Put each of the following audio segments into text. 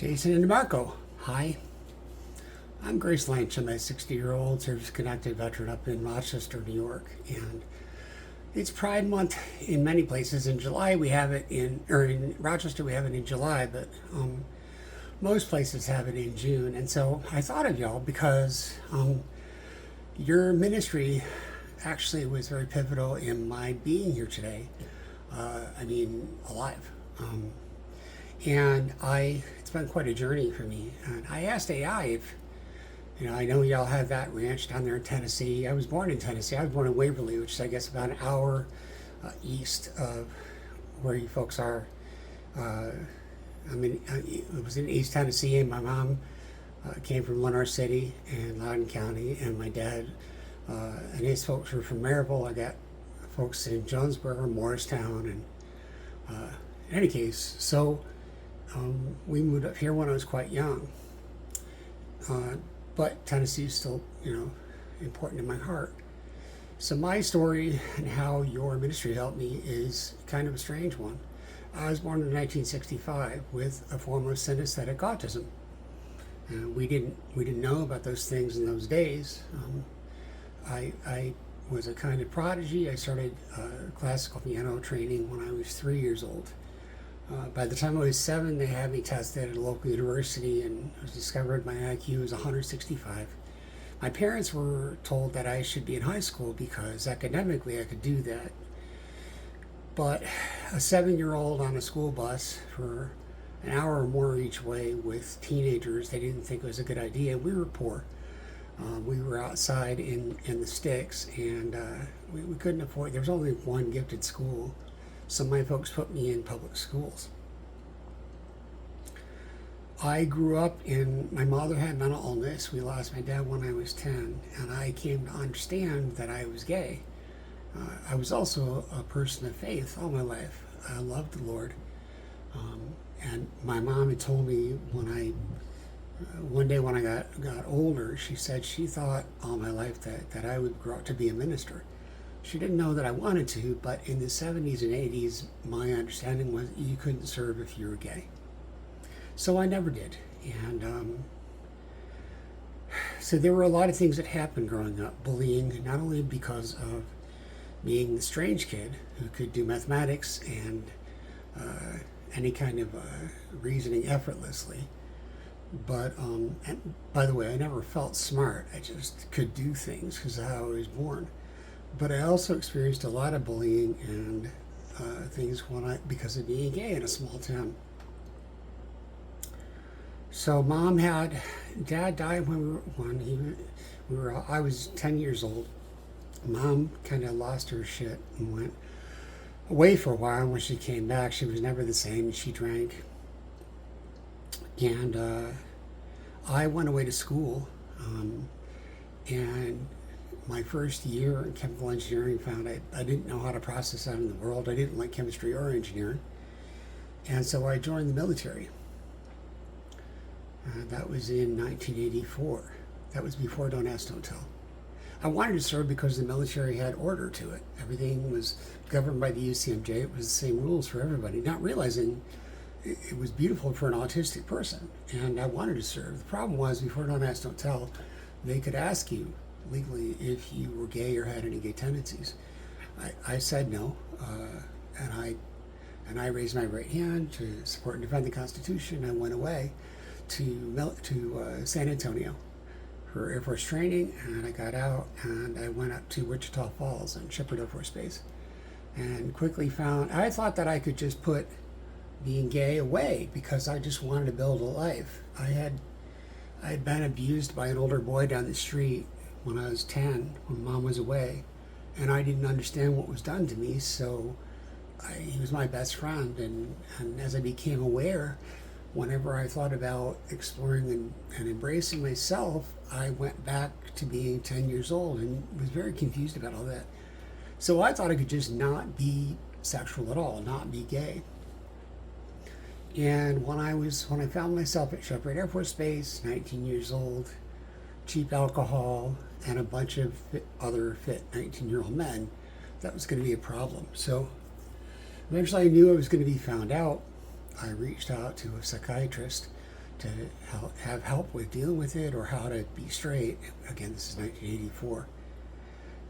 Jason and DeMarco. Hi, I'm Grace Lynch. I'm a 60-year-old service-connected veteran up in Rochester, New York, and it's Pride Month in many places. In July, we have it in Rochester, we have it in July, but most places have it in June. And so I thought of y'all because your ministry actually was very pivotal in my being here today. Alive. And it's been quite a journey for me. And I asked AI if, I know y'all have that ranch down there in Tennessee. I was born in Tennessee. I was born in Waverly, which is, I guess, about an hour east of where you folks are. It was in East Tennessee, and my mom came from Lenore City and Loudoun County, and my dad and his folks were from Maryville. I got folks in Jonesboro, Morristown, and in any case, so we moved up here when I was quite young. But Tennessee is still, important in my heart. So my story and how your ministry helped me is kind of a strange one. I was born in 1965 with a form of synesthetic autism. We didn't know about those things in those days. I was a kind of prodigy. I started classical piano training when I was 3 years old. By the time I was 7, they had me tested at a local university, and it was discovered my IQ was 165. My parents were told that I should be in high school because academically I could do that. But a 7-year-old on a school bus for an hour or more each way with teenagers, they didn't think it was a good idea. We were poor. We were outside in the sticks, and we couldn't afford, there was only one gifted school. So my folks put me in public schools. I grew up my mother had mental illness. We lost my dad when I was 10, and I came to understand that I was gay. I was also a person of faith all my life. I loved the Lord. And my mom had told me one day when I got older, she said she thought all my life that I would grow up to be a minister. She didn't know that I wanted to, but in the 70s and 80s, my understanding was you couldn't serve if you were gay. So I never did. And so there were a lot of things that happened growing up. Bullying, not only because of being the strange kid who could do mathematics and any kind of reasoning effortlessly, but and by the way, I never felt smart. I just could do things because of how I was born. But I also experienced a lot of bullying and things because of being gay in a small town. So Dad died I was 10 years old. Mom kind of lost her shit and went away for a while. When she came back, she was never the same. She drank. And I went away to school. And my first year in chemical engineering found I didn't know how to process out in the world. I didn't like chemistry or engineering. And so I joined the military. That was in 1984. That was before Don't Ask, Don't Tell. I wanted to serve because the military had order to it. Everything was governed by the UCMJ. It was the same rules for everybody, not realizing it was beautiful for an autistic person. And I wanted to serve. The problem was, before Don't Ask, Don't Tell, they could ask you legally if you were gay or had any gay tendencies. I said no, and I raised my right hand to support and defend the Constitution. I went away to San Antonio for Air Force training, and I got out and I went up to Wichita Falls and Shepherd Air Force Base, and quickly found I thought that I could just put being gay away because I just wanted to build a life. I had been abused by an older boy down the street when I was 10, when Mom was away, and I didn't understand what was done to me, so he was my best friend, and as I became aware, whenever I thought about exploring and embracing myself, I went back to being 10 years old and was very confused about all that. So I thought I could just not be sexual at all, not be gay. And when I found myself at Shepherd Air Force Base, 19 years old, cheap alcohol, and a bunch of other fit 19-year-old men, that was going to be a problem. So eventually I knew I was going to be found out. I reached out to a psychiatrist to have help with dealing with it or how to be straight. Again, this is 1984.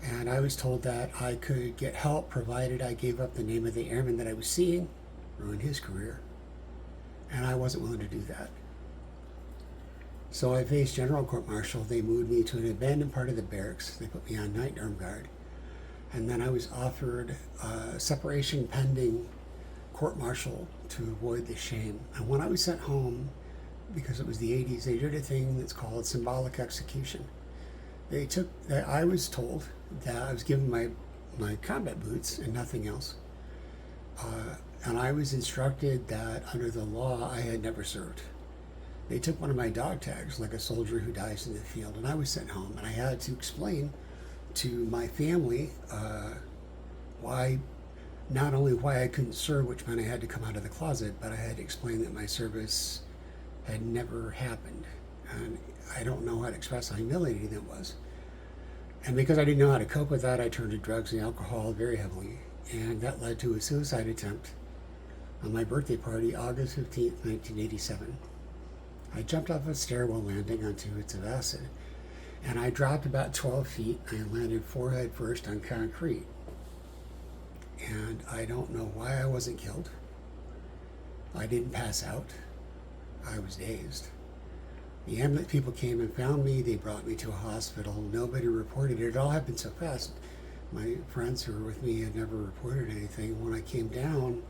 And I was told that I could get help provided I gave up the name of the airman that I was seeing, ruin his career. And I wasn't willing to do that. So I faced general court-martial. They moved me to an abandoned part of the barracks. They put me on night armed guard. And then I was offered separation pending court-martial to avoid the shame. And when I was sent home, because it was the 80s, they did a thing that's called symbolic execution. I was told that I was given my combat boots and nothing else. And I was instructed that under the law, I had never served. They took one of my dog tags, like a soldier who dies in the field, and I was sent home. And I had to explain to my family not only why I couldn't serve, which meant I had to come out of the closet, but I had to explain that my service had never happened. And I don't know how to express how humiliating that was. And because I didn't know how to cope with that, I turned to drugs and alcohol very heavily. And that led to a suicide attempt on my birthday party, August 15th, 1987. I jumped off a stairwell landing on 2 hits of acid. And I dropped about 12 feet and landed forehead first on concrete. And I don't know why I wasn't killed. I didn't pass out. I was dazed. The ambulance people came and found me. They brought me to a hospital. Nobody reported it. It all happened so fast. My friends who were with me had never reported anything. When I came down,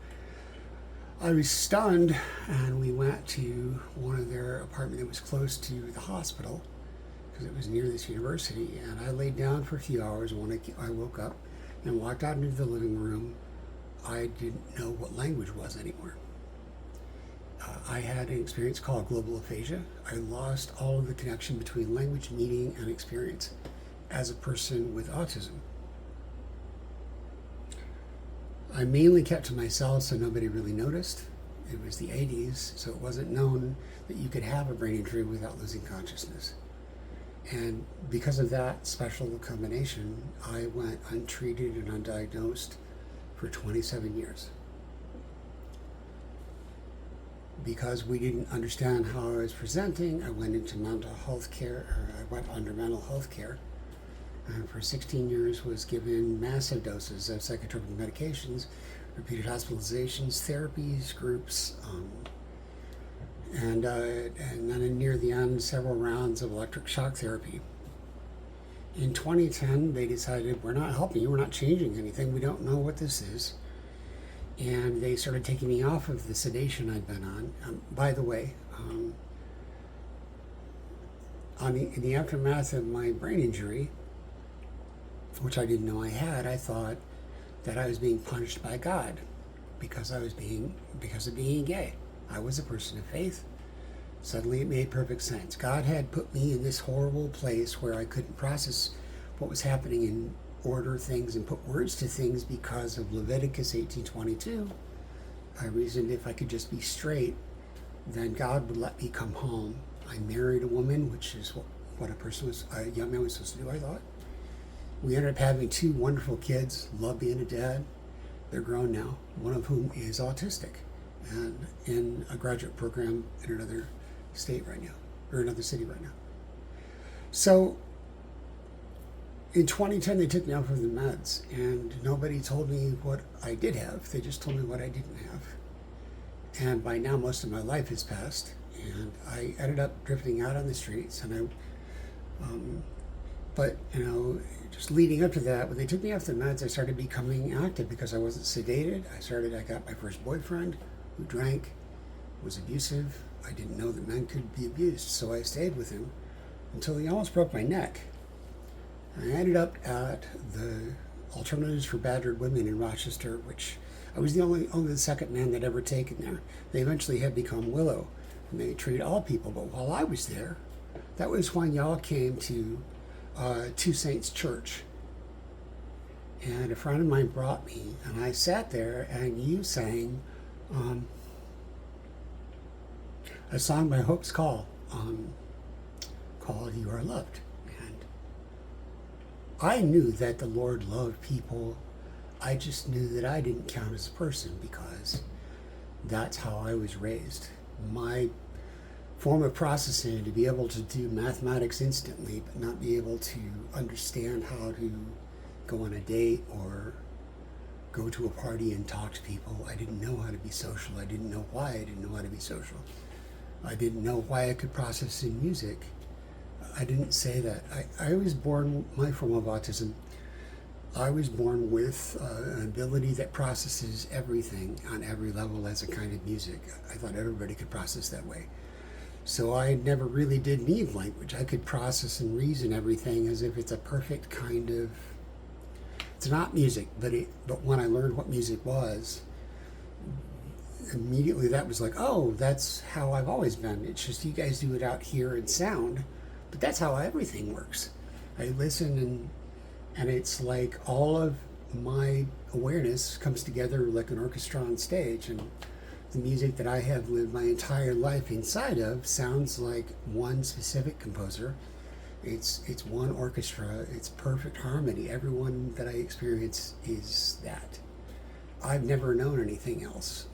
I was stunned, and we went to one of their apartments that was close to the hospital because it was near this university. And I laid down for a few hours. When I woke up and walked out into the living room, I didn't know what language was anymore. I had an experience called global aphasia. I lost all of the connection between language, meaning, and experience as a person with autism. I mainly kept to myself, so nobody really noticed. It was the 80s, so it wasn't known that you could have a brain injury without losing consciousness. And because of that special combination, I went untreated and undiagnosed for 27 years. Because we didn't understand how I was presenting, I went into mental health care, or I went under mental health care, and for 16 years was given massive doses of psychotropic medications, repeated hospitalizations, therapies, groups, and then near the end, several rounds of electric shock therapy. In 2010, they decided, we're not helping you, we're not changing anything, we don't know what this is. And they started taking me off of the sedation I'd been on. By the way, in the aftermath of my brain injury, which I didn't know I had, I thought that I was being punished by God because of being gay. I was a person of faith. Suddenly it made perfect sense. God had put me in this horrible place where I couldn't process what was happening and order things and put words to things because of Leviticus 18:22. I reasoned if I could just be straight, then God would let me come home. I married a woman, which is what a young man was supposed to do, I thought. We ended up having 2 wonderful kids, love being a dad. They're grown now, one of whom is autistic and in a graduate program in another state right now, or another city right now. So in 2010, they took me off of the meds, and nobody told me what I did have. They just told me what I didn't have. And by now, most of my life has passed, and I ended up drifting out on the streets. And but just leading up to that, when they took me off the meds, I started becoming active because I wasn't sedated. I got my first boyfriend who drank, was abusive. I didn't know that men could be abused, so I stayed with him until he almost broke my neck. I ended up at the Alternatives for Battered Women in Rochester, which I was only the second man that ever taken there. They eventually had become Willow, and they treat all people. But while I was there, that was when y'all came to Two Saints Church. And a friend of mine brought me, and I sat there, and you sang a song by Hope's Call called You Are Loved. I knew that the Lord loved people. I just knew that I didn't count as a person because that's how I was raised. My form of processing to be able to do mathematics instantly, but not be able to understand how to go on a date or go to a party and talk to people. I didn't know how to be social. I didn't know why I didn't know how to be social. I didn't know why I could process in music. I didn't say that. I was born, my form of autism, I was born with an ability that processes everything on every level as a kind of music. I thought everybody could process that way. So I never really did need language. I could process and reason everything as if it's a perfect kind of, it's not music, but when I learned what music was, immediately that was like, oh, that's how I've always been. It's just you guys do it out here in sound, but that's how everything works. I listen and it's like all of my awareness comes together like an orchestra on stage, and the music that I have lived my entire life inside of sounds like one specific composer. It's one orchestra. It's perfect harmony. Everyone that I experience is that. I've never known anything else.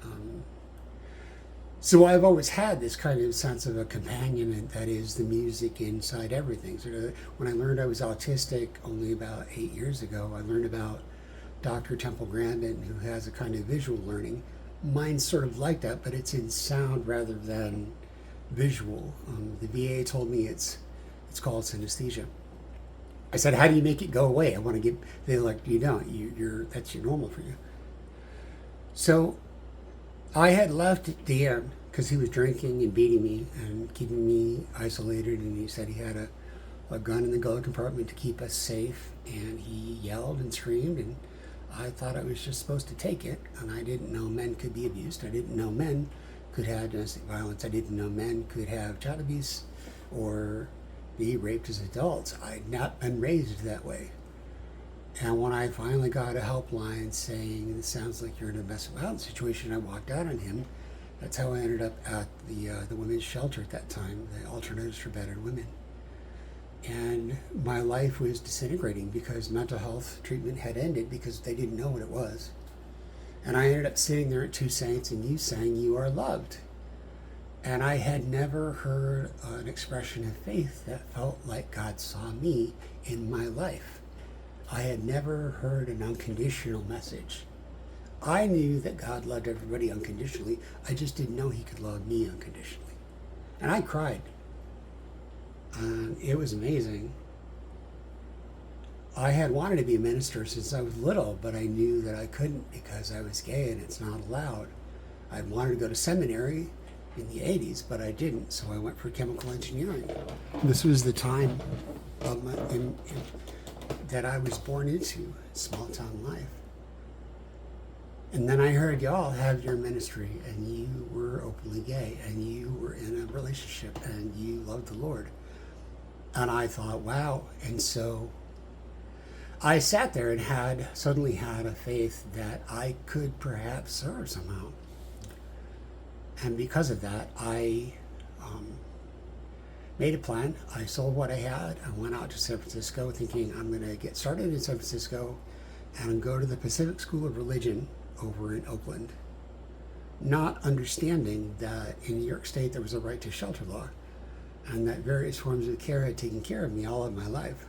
So I've always had this kind of sense of a companion, and that is the music inside everything. So when I learned I was autistic only about 8 years ago, I learned about Dr. Temple Grandin, who has a kind of visual learning. Mine's sort of like that, but it's in sound rather than visual. The VA told me it's called synesthesia. I said, how do you make it go away? I want to get, they're like, you don't, that's your normal for you. So I had left Dan because he was drinking and beating me and keeping me isolated, and he said he had a gun in the glove compartment to keep us safe, and he yelled and screamed, and I thought I was just supposed to take it, and I didn't know men could be abused. I didn't know men could have domestic violence. I didn't know men could have child abuse or be raped as adults. I'd not been raised that way. And when I finally got a helpline saying, it sounds like you're in a domestic violence situation, I walked out on him. That's how I ended up at the women's shelter at that time, the Alternatives for Battered Women. And my life was disintegrating because mental health treatment had ended because they didn't know what it was. And I ended up sitting there at Two Saints, and you sang "You Are Loved." And I had never heard an expression of faith that felt like God saw me in my life. I had never heard an unconditional message. I knew that God loved everybody unconditionally. I just didn't know he could love me unconditionally. And I cried. And it was amazing. I had wanted to be a minister since I was little, but I knew that I couldn't because I was gay and it's not allowed. I wanted to go to seminary in the 80s, but I didn't, so I went for chemical engineering. This was the time of that I was born into, small town life. And then I heard y'all have your ministry, and you were openly gay, and you were in a relationship, and you loved the Lord. And I thought, wow. And so I sat there and suddenly had a faith that I could perhaps serve somehow. And because of that, I made a plan. I sold what I had. I went out to San Francisco thinking I'm going to get started in San Francisco and go to the Pacific School of Religion over in Oakland, not understanding that in New York State there was a right to shelter law and that various forms of care had taken care of me all of my life.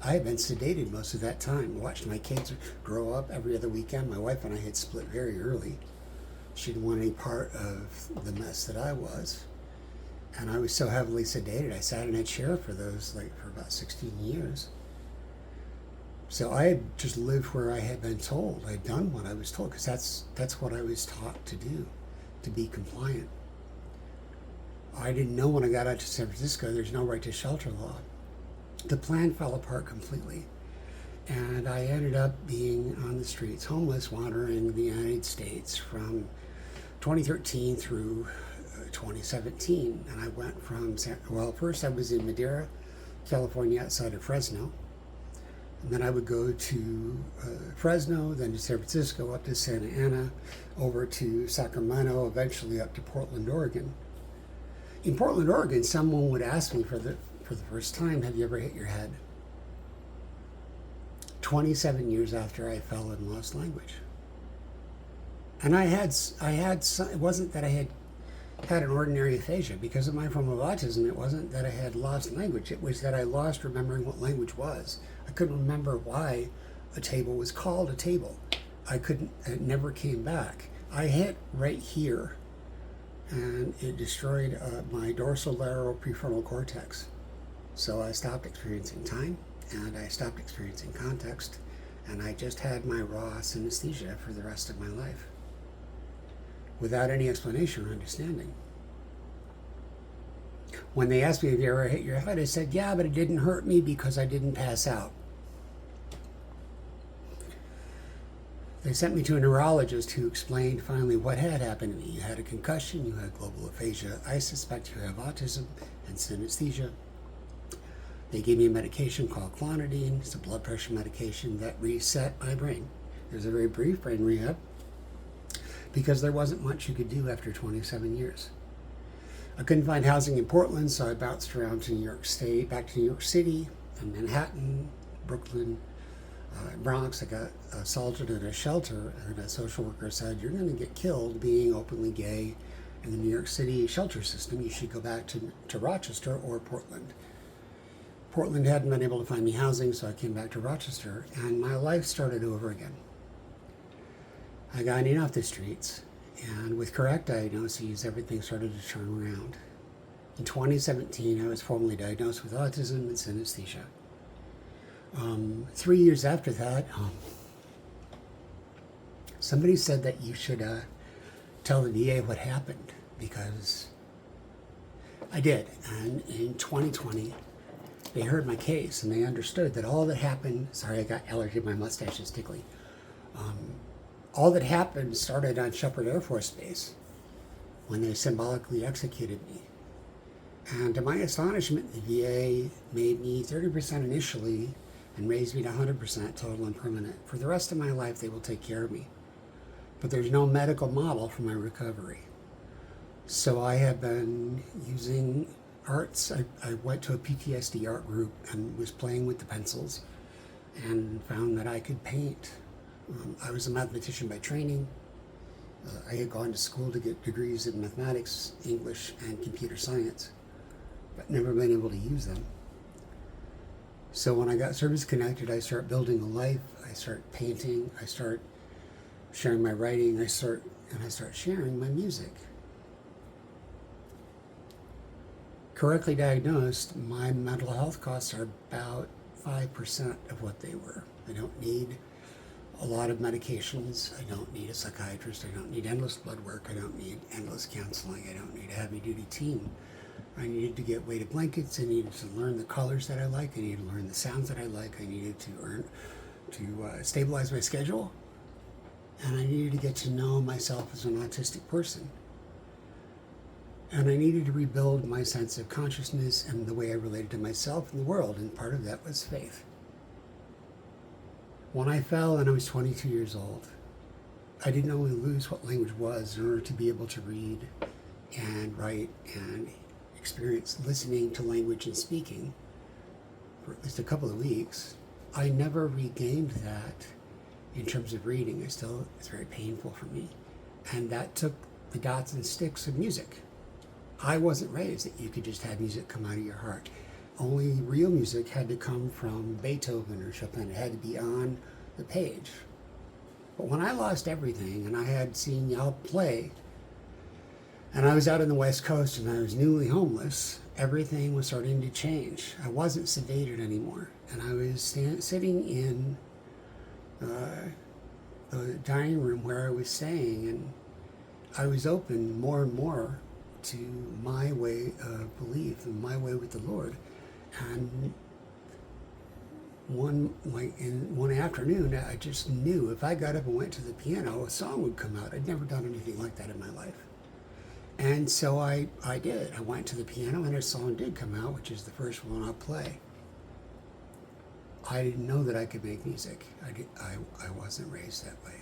I had been sedated most of that time, watched my kids grow up every other weekend. My wife and I had split very early. She didn't want any part of the mess that I was. And I was so heavily sedated, I sat in a chair for about 16 years. So I had just lived where I had been told. I'd done what I was told, because that's what I was taught to do, to be compliant. I didn't know when I got out to San Francisco, there's no right to shelter law. The plan fell apart completely. And I ended up being on the streets, homeless, wandering the United States from 2013 through 2017. And I went from, first I was in Madera, California, outside of Fresno. And then I would go to Fresno, then to San Francisco, up to Santa Ana, over to Sacramento, eventually up to Portland, Oregon. In Portland, Oregon, someone would ask me for the first time, have you ever hit your head? 27 years after I fell and lost language. And it wasn't that I had had an ordinary aphasia. Because of my form of autism, it wasn't that I had lost language, it was that I lost remembering what language was. I couldn't remember why a table was called a table. It never came back. I hit right here and it destroyed my dorsolateral prefrontal cortex. So I stopped experiencing time and I stopped experiencing context, and I just had my raw synesthesia for the rest of my life without any explanation or understanding. When they asked me if you ever hit your head, I said, yeah, but it didn't hurt me because I didn't pass out. They sent me to a neurologist who explained finally what had happened to me. You had a concussion, you had global aphasia. I suspect you have autism and synesthesia. They gave me a medication called clonidine. It's a blood pressure medication that reset my brain. It was a very brief brain rehab because there wasn't much you could do after 27 years. I couldn't find housing in Portland, so I bounced around to New York State, back to New York City, and Manhattan, Brooklyn, Bronx. I got assaulted at a shelter, and a social worker said, you're going to get killed being openly gay in the New York City shelter system. You should go back to Rochester or Portland. Portland hadn't been able to find me housing, so I came back to Rochester, and my life started over again. I got in off the streets, and with correct diagnoses, everything started to turn around. In 2017, I was formally diagnosed with autism and synesthesia. 3 years after that, somebody said that you should tell the VA what happened, because I did. And in 2020, they heard my case and they understood that all that happened, sorry, I got allergy, my mustache is tickly. All that happened started on Shepherd Air Force Base when they symbolically executed me. And to my astonishment, the VA made me 30% initially and raised me to 100% total and permanent. For the rest of my life, they will take care of me. But there's no medical model for my recovery. So I have been using arts. I went to a PTSD art group and was playing with the pencils and found that I could paint. I was a mathematician by training. I had gone to school to get degrees in mathematics, English, and computer science, but never been able to use them. So when I got service connected, I start building a life. I start painting. I start sharing my writing. I start sharing my music. Correctly diagnosed, my mental health costs are about 5% of what they were. I don't need a lot of medications. I don't need a psychiatrist. I don't need endless blood work. I don't need endless counseling. I don't need a heavy-duty team. I needed to get weighted blankets. I needed to learn the colors that I like. I needed to learn the sounds that I like. I needed to stabilize my schedule. And I needed to get to know myself as an autistic person. And I needed to rebuild my sense of consciousness and the way I related to myself and the world. And part of that was faith. When I fell and I was 22 years old, I didn't only lose what language was in order to be able to read and write and experience listening to language and speaking for at least a couple of weeks. I never regained that in terms of reading. It's very painful for me. And that took the dots and sticks of music. I wasn't raised that you could just have music come out of your heart. Only real music had to come from Beethoven or Chopin. It had to be on the page. But when I lost everything and I had seen y'all play, and I was out on the West Coast and I was newly homeless, everything was starting to change. I wasn't sedated anymore. And I was sitting in the dining room where I was staying, and I was open more and more to my way of belief and my way with the Lord. And one afternoon, I just knew if I got up and went to the piano, a song would come out. I'd never done anything like that in my life. And so I did. I went to the piano and a song did come out, which is the first one I'll play. I didn't know that I could make music. I wasn't raised that way.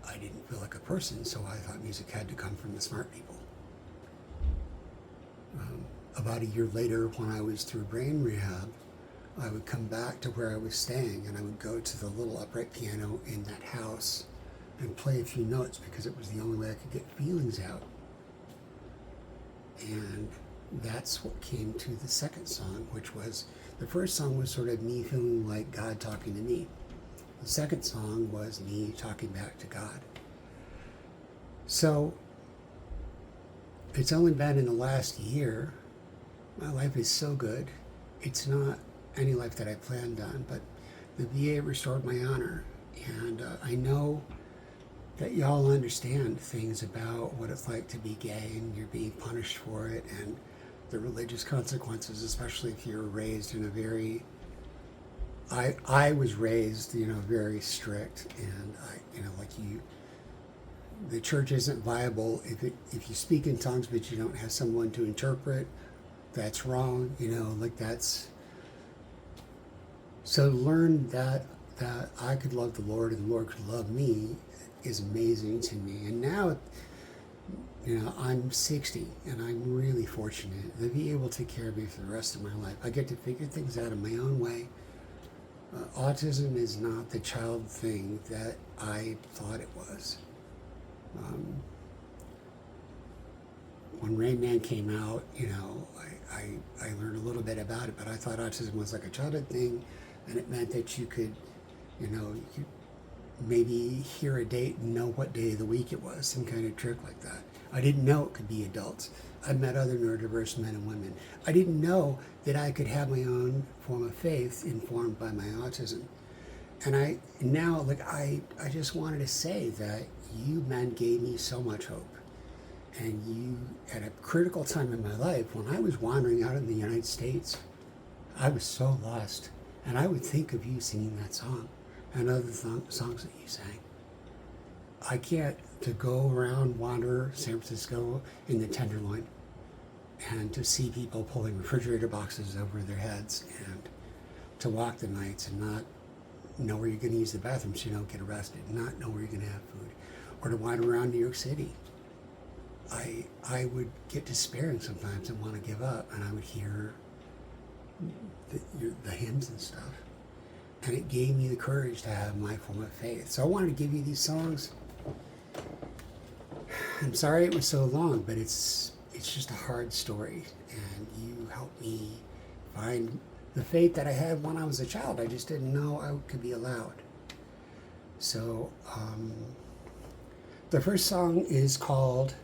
I didn't feel like a person, so I thought music had to come from the smart people. About a year later, when I was through brain rehab, I would come back to where I was staying and I would go to the little upright piano in that house and play a few notes because it was the only way I could get feelings out. And that's what came to the second song, which was, the first song was sort of me feeling like God talking to me. The second song was me talking back to God. So it's only been in the last year. My life is so good. It's not any life that I planned on, but the VA restored my honor. And I know that y'all understand things about what it's like to be gay and you're being punished for it and the religious consequences, especially if you're raised in a very, I was raised, very strict, and the church isn't viable if you speak in tongues but you don't have someone to interpret. That's wrong, that's. So to learn that I could love the Lord and the Lord could love me is amazing to me. And now, I'm 60 and I'm really fortunate to be able to take care of me for the rest of my life. I get to figure things out in my own way. Autism is not the child thing that I thought it was. When Rain Man came out, I learned a little bit about it, but I thought autism was like a childhood thing, and it meant that you could, you could maybe hear a date and know what day of the week it was, some kind of trick like that. I didn't know it could be adults. I met other neurodiverse men and women. I didn't know that I could have my own form of faith informed by my autism. And I just wanted to say that you men gave me so much hope. And you, at a critical time in my life, when I was wandering out in the United States, I was so lost. And I would think of you singing that song and other songs that you sang. I can't to go around, wander San Francisco in the Tenderloin and to see people pulling refrigerator boxes over their heads and to walk the nights and not know where you're going to use the bathroom so you don't get arrested, not know where you're going to have food, or to wander around New York City. I would get despairing sometimes and want to give up, and I would hear the hymns and stuff. And it gave me the courage to have my form of faith. So I wanted to give you these songs. I'm sorry it was so long, but it's just a hard story. And you helped me find the faith that I had when I was a child. I just didn't know I could be allowed. So the first song is called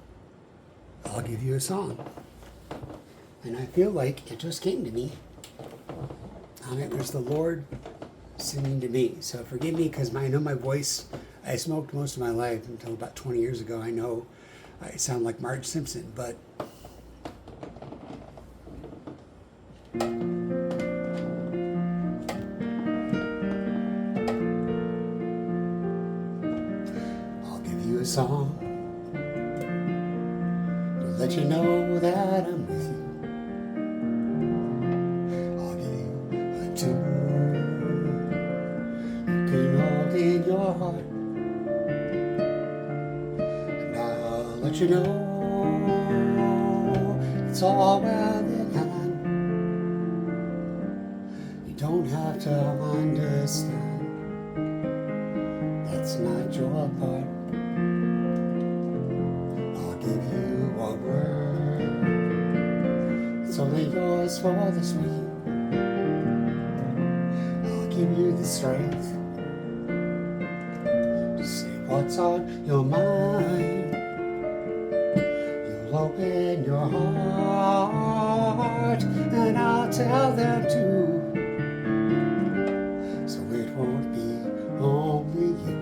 I'll Give You a Song. And I feel like it just came to me. And it was the Lord singing to me. So forgive me because I know my voice, I smoked most of my life until about 20 years ago. I know I sound like Marge Simpson, but I'll give you a song to let you know that I'm with you. I'll give you a tune you can hold in your heart, and I'll let you know it's all well in hand. You don't have to understand, that's not your part. I'll give you a word, it's only yours for this week. I'll give you the strength to say what's on your mind. You'll open your heart and I'll tell them too. So it won't be only you,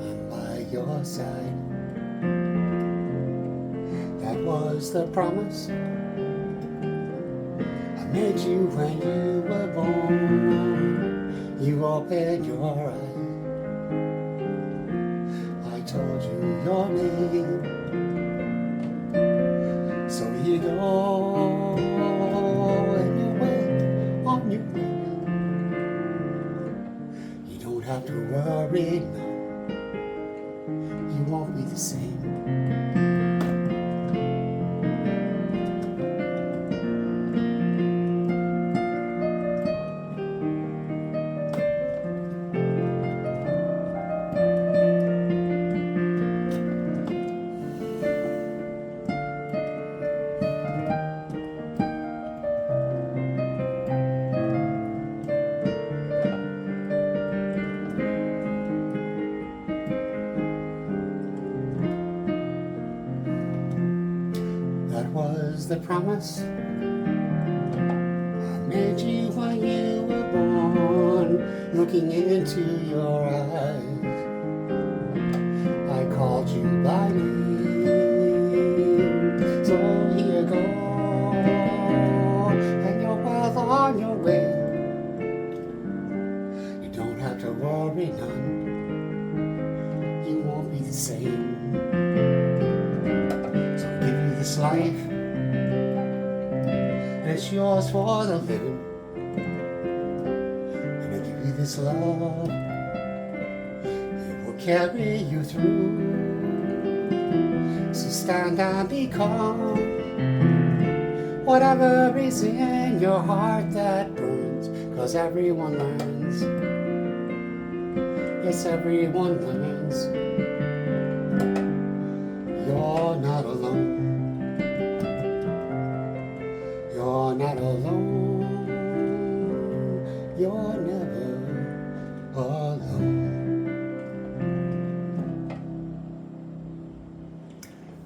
I'm by your side. That was the promise I made you when you were born. You opened your eyes, I told you your name. So you go in your way, on your way. You don't have to worry, no, you won't be the same. the promise I made you when you were born. Looking into your eyes, I called you by name. So here you go, and you're well on your way. You don't have to worry none, you won't be the same. So I give you this life, and it's yours for the living. And I give you this love, it will carry you through. So stand and be calm, whatever is in your heart that burns, 'cause everyone learns. Yes, everyone learns. You're not alone. You're not alone. You're never alone.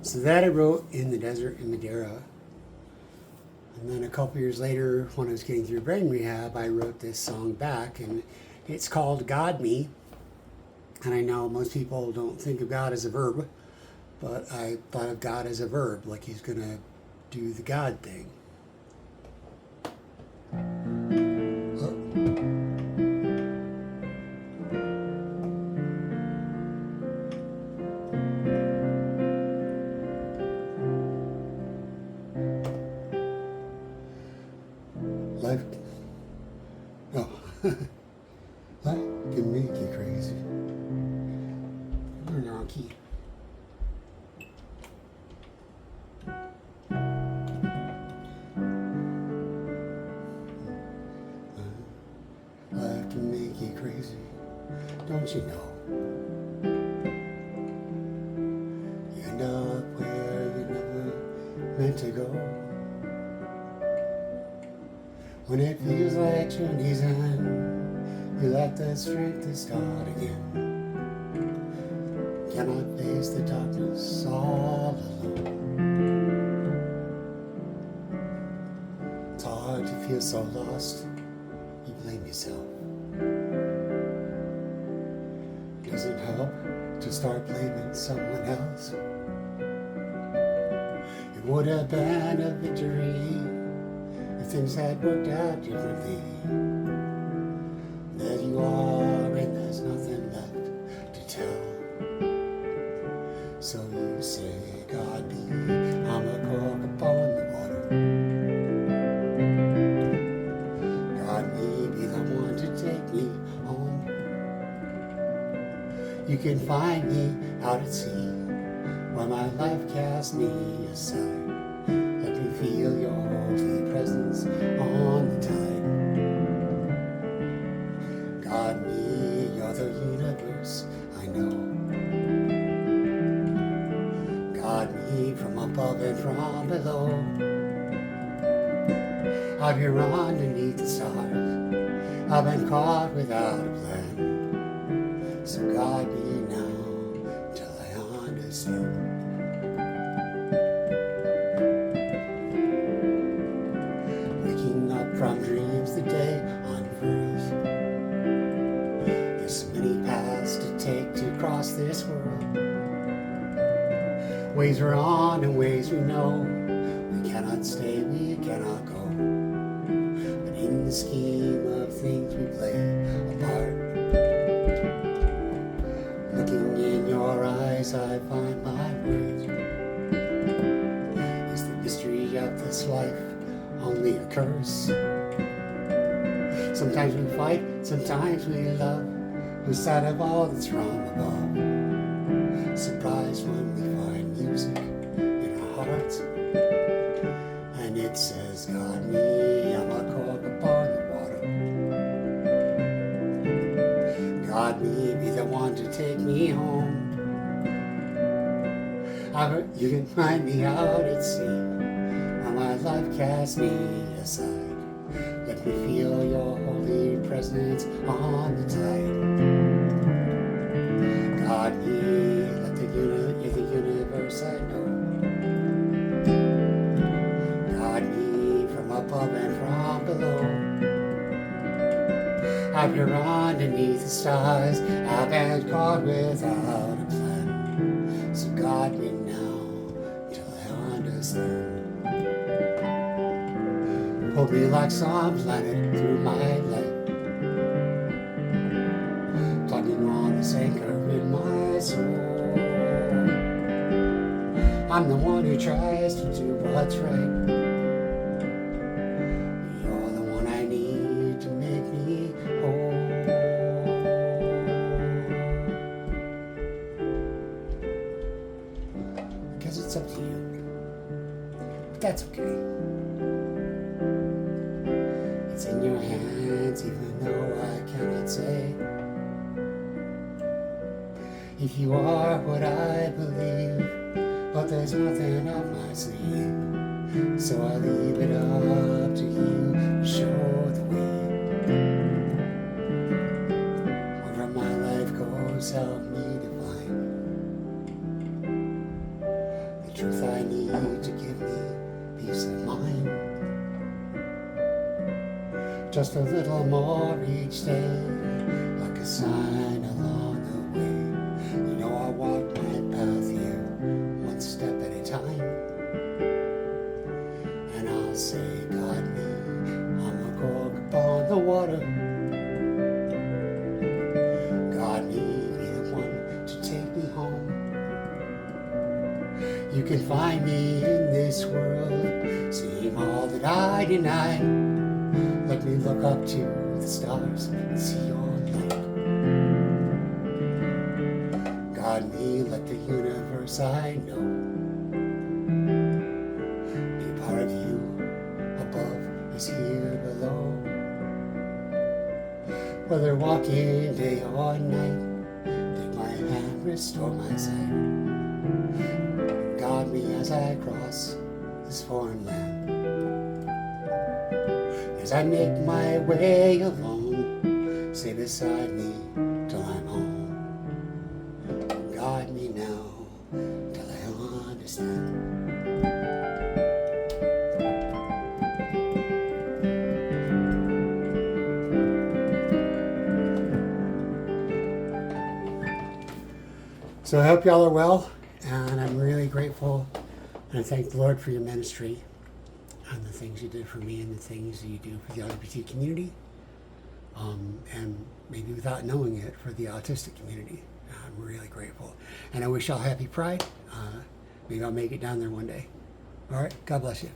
So that I wrote in the desert in Madeira. And then a couple years later, when I was getting through brain rehab, I wrote this song back, and it's called God Me. And I know most people don't think of God as a verb, but I thought of God as a verb, like he's going to do the God thing. Life, oh, life can make you crazy. You're in the wrong key. Life can make you crazy, don't you know? You end up where you never meant to go. When it feels like journey's end, you lack the strength to start again. Cannot face the darkness all alone. It's hard to feel so lost, you blame yourself. It doesn't help to start blaming someone else. It would have been a victory if things had worked out differently. There you are, and there's nothing left to tell. So you say, God be, I'm a cork upon the water. God may be the one to take me home. You can find me out at sea, where my life cast me aside. Let me feel your holy presence on the tide. God me, you're the universe, I know. God me from above and from below. Out here underneath the stars, I've been caught without a plan. So God me now till I understand. From dreams the day unfurls. There's so many paths to take to cross this world. Ways we're on and ways we know. We cannot stay, we cannot go. But in the scheme of things we play a part. Looking in your eyes I find my words. Is the mystery of this life only a curse? Sometimes we fight, sometimes we love. Lose sight of all that's wrong above. Surprised when we find music in our hearts, and it says, God me, I'm a cork upon the water. God me, be the one to take me home. You can find me out at sea, while my life casts me aside. Let me feel your holy presence on the tide. God me, let the universe I know. out here underneath the stars, I've been caught without a plan. So guide me now till I understand. Hold me like some planet through my life, plugging on this anchor in my soul. I'm the one who tries to do what's right. You're the one I need to make me whole. Because it's up to you, but that's okay. It's in your hands, even though I cannot say if you are what I believe. But there's nothing up my sleeve, so I leave it up to you to show the way. Wherever my life goes, help me to find the truth I need to give me peace of mind. Just a little more each day, like a sign along the way. You know I walk my path here, one step at a time. And I'll say, guide me, I'm a cork upon the water. God me, be the one to take me home. You can find me in this world, seeing all that I deny. Let me look up to the stars and see your light. Guide me, let the universe I know be a part of you, above as here below. Whether walking day or night, take my hand, restore my sight. Guide me as I cross this foreign land. As I make my way alone, stay beside me till I'm home. Guide me now till I understand. So I hope y'all are well, and I'm really grateful, and I thank the Lord for your ministry and the things you did for me and the things that you do for the LGBT community, and maybe without knowing it, for the autistic community. I'm really grateful. And I wish y'all happy Pride. Maybe I'll make it down there one day. All right, God bless you.